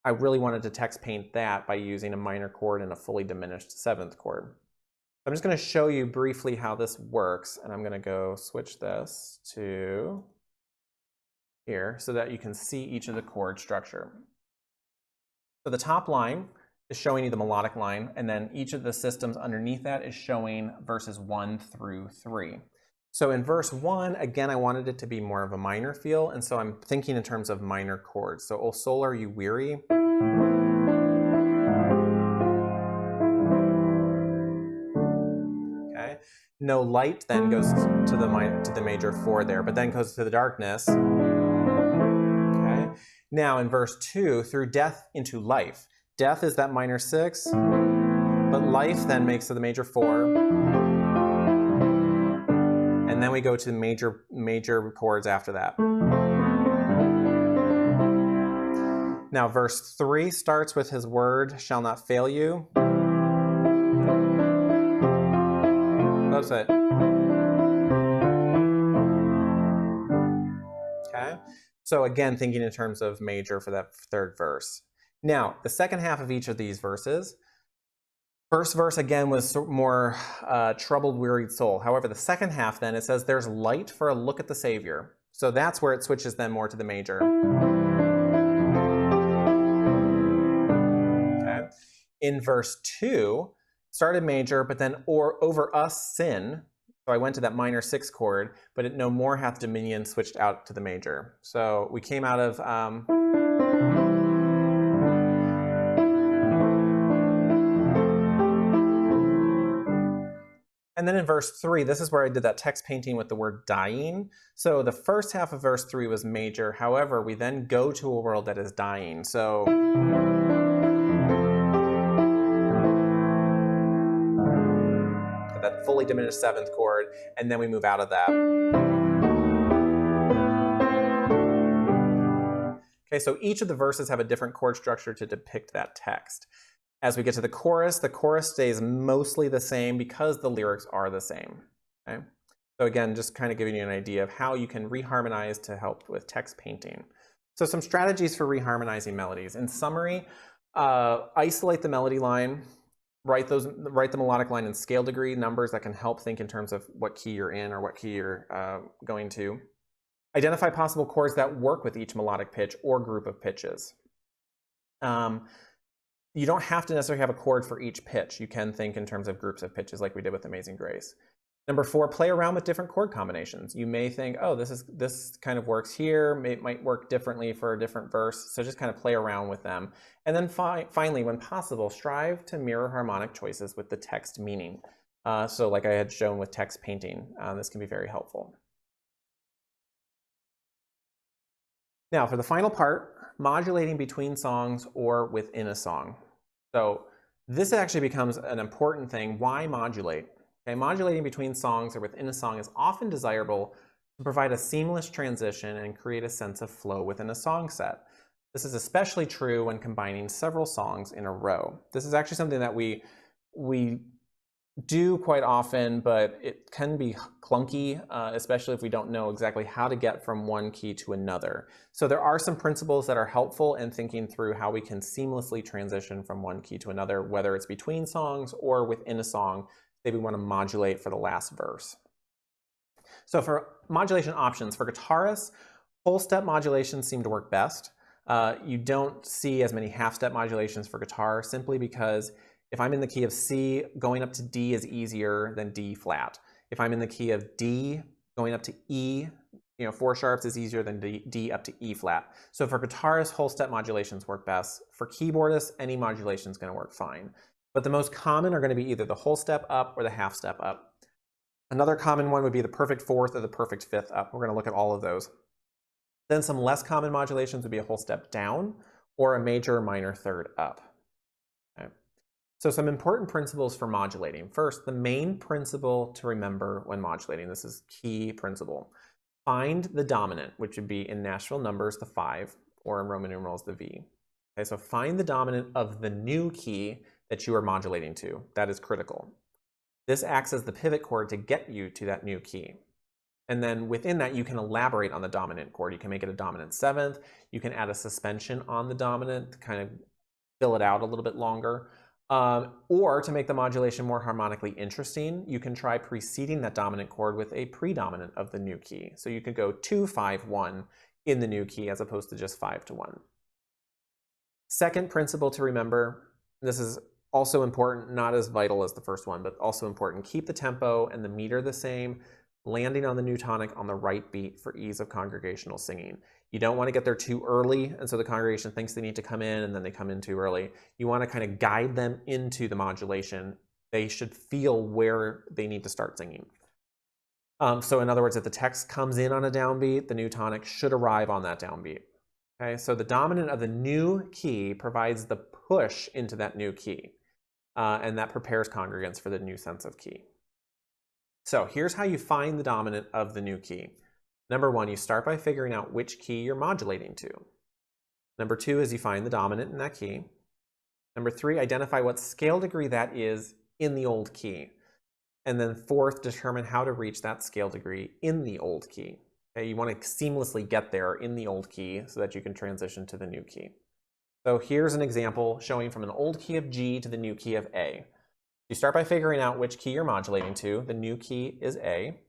I really wanted to text paint that by using a minor chord and a fully diminished 7th chord. I'm just going to show you briefly how this works, and I'm going to go switch this to here so that you can see each of the chord structure. So the top line is showing you the melodic line, and then each of the systems underneath that is showing verses 1 through 3. So in verse 1, again, I wanted it to be more of a minor feel, and so I'm thinking in terms of minor chords. So, O soul, are you weary? Okay. No light then goes to the major 4 there, but then goes to the darkness. Okay. Now in verse 2, through death into life. Death is that minor 6, but life then makes to the major 4. And then we go to major chords after that. Now verse 3 starts with his word shall not fail you. That's it. Okay. So again, thinking in terms of major for that 3rd verse. Now, the second half of each of these verses, first verse again was more troubled, wearied soul. However, the second half then, it says there's light for a look at the Savior. So that's where it switches then more to the major. Okay. In verse 2, started major, but then over us sin. So I went to that minor 6 chord, but it no more hath dominion switched out to the major. So we came out of and then in verse 3, this is where I did that text painting with the word dying. So the first half of verse 3 was major. However, we then go to a world that is dying. So that fully diminished 7th chord, and then we move out of that. Okay, so each of the verses have a different chord structure to depict that text. As we get to the chorus stays mostly the same because the lyrics are the same. Okay? So again, just kind of giving you an idea of how you can reharmonize to help with text painting. So some strategies for reharmonizing melodies. In summary, isolate the melody line, write the melodic line in scale degree numbers that can help think in terms of what key you're in or what key you're going to. Identify possible chords that work with each melodic pitch or group of pitches. You don't have to necessarily have a chord for each pitch. You can think in terms of groups of pitches like we did with Amazing Grace. Number 4, play around with different chord combinations. You may think, oh, this kind of works here. It might work differently for a different verse. So just kind of play around with them. And then finally, when possible, strive to mirror harmonic choices with the text meaning. So like I had shown with text painting, this can be very helpful. Now for the final part, modulating between songs or within a song. So this actually becomes an important thing. Why modulate? Okay, modulating between songs or within a song is often desirable to provide a seamless transition and create a sense of flow within a song set. This is especially true when combining several songs in a row. This is actually something that we do quite often, but it can be clunky, especially if we don't know exactly how to get from one key to another. So there are some principles that are helpful in thinking through how we can seamlessly transition from one key to another, whether it's between songs or within a song. Say we want to modulate for the last verse. So for modulation options, for guitarists, whole step modulations seem to work best. You don't see as many half step modulations for guitar simply because if I'm in the key of C, going up to D is easier than D flat. If I'm in the key of D, going up to E, 4 sharps is easier than D up to E flat. So for guitarists, whole step modulations work best. For keyboardists, any modulation is going to work fine. But the most common are going to be either the whole step up or the half step up. Another common one would be the perfect fourth or the perfect fifth up. We're going to look at all of those. Then some less common modulations would be a whole step down or a major or minor third up. Okay. So some important principles for modulating. First, the main principle to remember when modulating. This is key principle. Find the dominant, which would be in Nashville numbers, the 5, or in Roman numerals, the V. Okay, so find the dominant of the new key that you are modulating to. That is critical. This acts as the pivot chord to get you to that new key. And then within that, you can elaborate on the dominant chord. You can make it a dominant 7th. You can add a suspension on the dominant to kind of fill it out a little bit longer. Or to make the modulation more harmonically interesting, you can try preceding that dominant chord with a predominant of the new key. So you could go 2, 5, 1 in the new key as opposed to just 5 to 1. Second principle to remember, this is also important, not as vital as the first one, but also important. Keep the tempo and the meter the same, landing on the new tonic on the right beat for ease of congregational singing. You don't want to get there too early, and so the congregation thinks they need to come in, and then they come in too early. You want to kind of guide them into the modulation. They should feel where they need to start singing. So in other words, if the text comes in on a downbeat, the new tonic should arrive on that downbeat. Okay, so the dominant of the new key provides the push into that new key. And that prepares congregants for the new sense of key. So here's how you find the dominant of the new key. Number 1, you start by figuring out which key you're modulating to. Number 2 is you find the dominant in that key. Number 3, identify what scale degree that is in the old key. And then 4th, determine how to reach that scale degree in the old key. Okay, you want to seamlessly get there in the old key so that you can transition to the new key. So here's an example showing from an old key of G to the new key of A. You start by figuring out which key you're modulating to. The new key is A.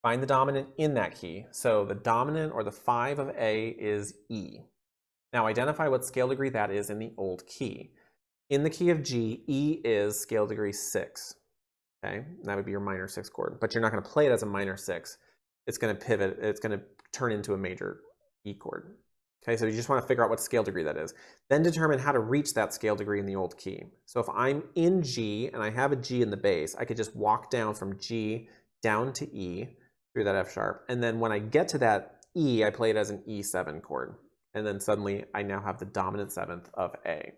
Find the dominant in that key. So the dominant or the 5 of A is E. Now identify what scale degree that is in the old key. In the key of G, E is scale degree 6. Okay, and that would be your minor 6 chord, but you're not going to play it as a minor 6. It's going to pivot, it's going to turn into a major E chord. Okay, so you just want to figure out what scale degree that is. Then determine how to reach that scale degree in the old key. So if I'm in G and I have a G in the bass, I could just walk down from G down to E through that F sharp. And then when I get to that E, I play it as an E7 chord. And then suddenly I now have the dominant 7th of A.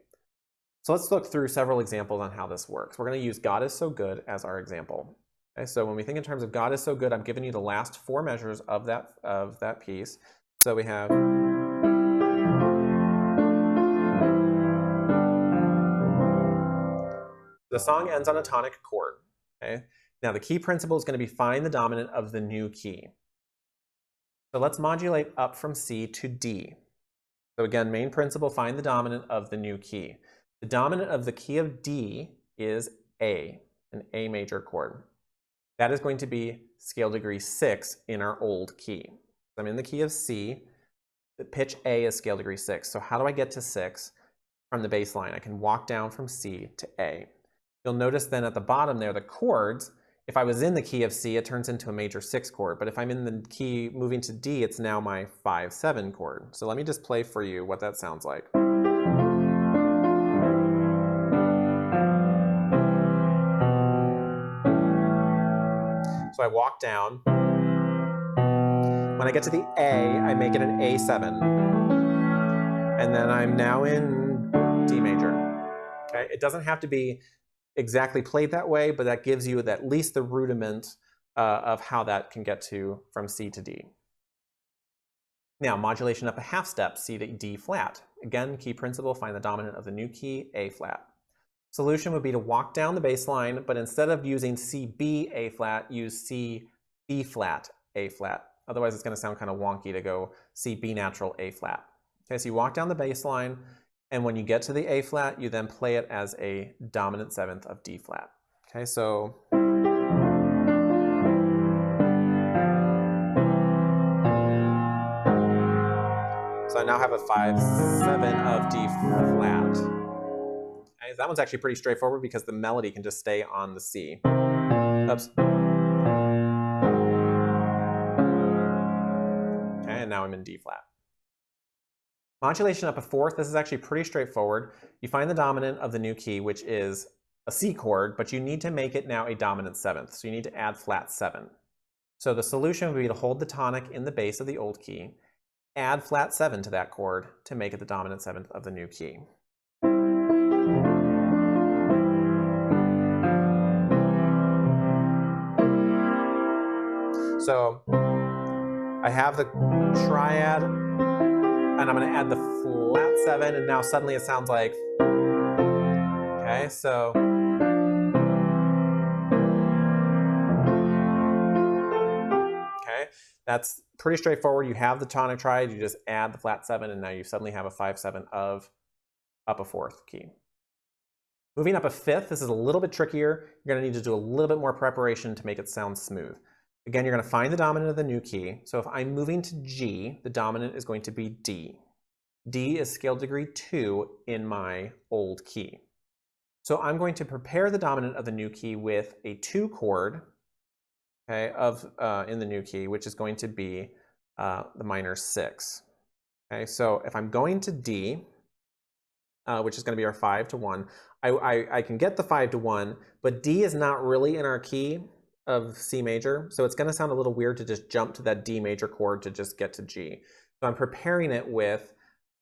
So let's look through several examples on how this works. We're going to use God is so good as our example. Okay, so when we think in terms of God is so good, I'm giving you the last 4 measures of that piece. So we have the song ends on a tonic chord. Okay? Now the key principle is going to be find the dominant of the new key. So let's modulate up from C to D. So again, main principle, find the dominant of the new key. The dominant of the key of D is A, an A major chord. That is going to be scale degree 6 in our old key. I'm in the key of C. The pitch A is scale degree 6. So how do I get to 6 from the bass line? I can walk down from C to A. You'll notice then at the bottom there, the chords, if I was in the key of C, it turns into a major 6 chord. But if I'm in the key moving to D, it's now my 5-7 chord. So let me just play for you what that sounds like. So I walk down. When I get to the A, I make it an A7. And then I'm now in D major. Okay? It doesn't have to be exactly played that way, but that gives you at least the rudiment of how that can get to from C to D. Now, modulation up a half step, C to D flat. Again, key principle, find the dominant of the new key, A flat. Solution would be to walk down the bass line, but instead of using C, B, A flat, use C, B flat, A flat. Otherwise, it's going to sound kind of wonky to go C, B natural, A flat. Okay, so you walk down the bass line, and when you get to the A flat, you then play it as a dominant 7th of D flat. Okay, so I now have a 5-7 of D flat. Okay, that one's actually pretty straightforward because the melody can just stay on the C. Oops. Okay, and now I'm in D flat. Modulation up a 4th, this is actually pretty straightforward. You find the dominant of the new key, which is a C chord, but you need to make it now a dominant 7th, so you need to add flat 7. So the solution would be to hold the tonic in the bass of the old key, add flat 7 to that chord to make it the dominant 7th of the new key. So I have the triad, and I'm going to add the flat 7, and now suddenly it sounds like, okay, so, okay, that's pretty straightforward. You have the tonic triad, you just add the flat 7, and now you suddenly have a 5-7 of up a 4th key. Moving up a 5th, this is a little bit trickier. You're going to need to do a little bit more preparation to make it sound smooth. Again, you're going to find the dominant of the new key. So if I'm moving to G, the dominant is going to be D. D is scale degree 2 in my old key. So I'm going to prepare the dominant of the new key with a 2 chord, okay, in the new key, which is going to be the minor 6. Okay, so if I'm going to D, which is going to be our 5-1, I can get the 5-1, but D is not really in our key of C major, so it's going to sound a little weird to just jump to that D major chord to just get to G. So I'm preparing it with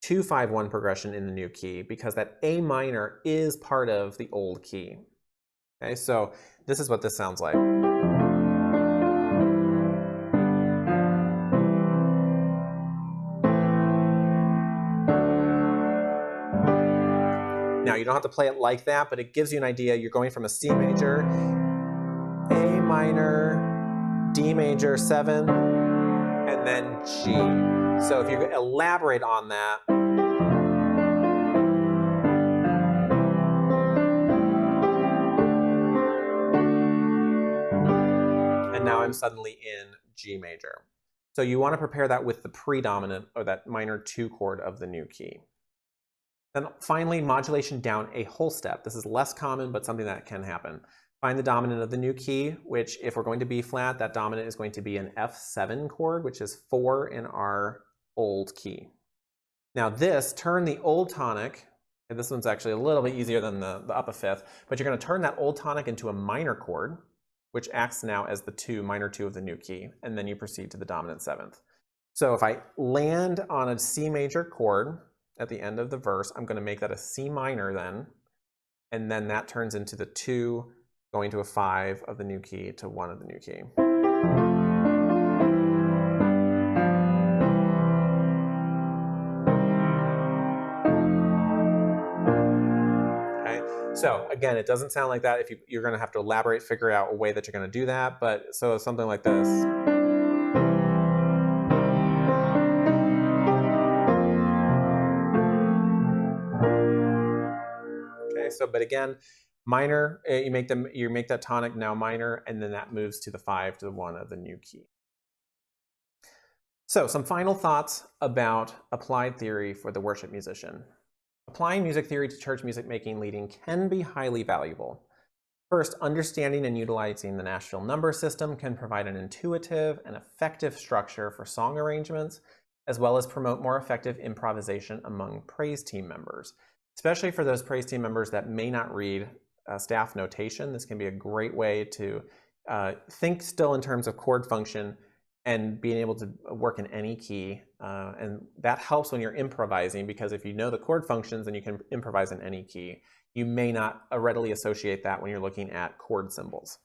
2-5-1 progression in the new key because that A minor is part of the old key. Okay, so this is what this sounds like. Now you don't have to play it like that, but it gives you an idea. You're going from a C major, A minor, D major 7, and then G. So if you elaborate on that, and now I'm suddenly in G major. So you want to prepare that with the predominant, or that minor 2 chord of the new key. Then finally, modulation down a whole step. This is less common, but something that can happen. Find the dominant of the new key, which if we're going to B flat, that dominant is going to be an F7 chord, which is 4 in our old key. Now this, turn the old tonic, and this one's actually a little bit easier than the up a 5th, but you're going to turn that old tonic into a minor chord, which acts now as the minor 2 of the new key, and then you proceed to the dominant 7th. So if I land on a C major chord at the end of the verse, I'm going to make that a C minor then, and then that turns into the 2 going to a 5 of the new key to 1 of the new key. Okay, so again, it doesn't sound like that. If you're going to have to elaborate, figure out a way that you're going to do that, but so something like this. Okay, so but again, minor, you make that tonic now minor, and then that moves to the 5 to the 1 of the new key. So some final thoughts about applied theory for the worship musician. Applying music theory to church music making leading can be highly valuable. First, understanding and utilizing the Nashville number system can provide an intuitive and effective structure for song arrangements, as well as promote more effective improvisation among praise team members. Especially for those praise team members that may not read staff notation, this can be a great way to think still in terms of chord function and being able to work in any key. And that helps when you're improvising, because if you know the chord functions, then you can improvise in any key. You may not readily associate that when you're looking at chord symbols.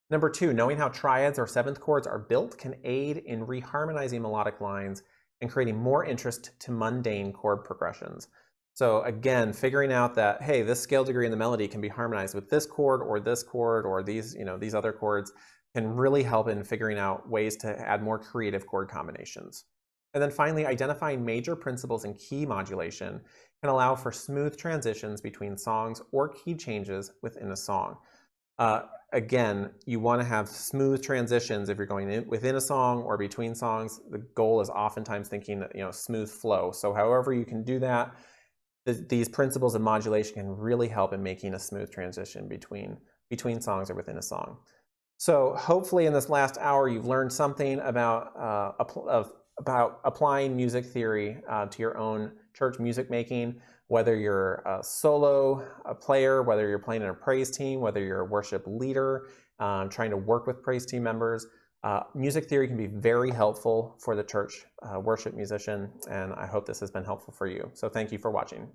Number 2, knowing how triads or seventh chords are built can aid in reharmonizing melodic lines and creating more interest to mundane chord progressions. So again, figuring out that, hey, this scale degree in the melody can be harmonized with this chord or these, these other chords can really help in figuring out ways to add more creative chord combinations. And then finally, identifying major principles in key modulation can allow for smooth transitions between songs or key changes within a song. Again, you want to have smooth transitions if you're going within a song or between songs. The goal is oftentimes thinking, smooth flow. So however you can do that, these principles of modulation can really help in making a smooth transition between songs or within a song. So hopefully in this last hour, you've learned something about applying music theory to your own church music making, whether you're a solo player, whether you're playing in a praise team, whether you're a worship leader, trying to work with praise team members. Music theory can be very helpful for the church worship musician, and I hope this has been helpful for you. So thank you for watching.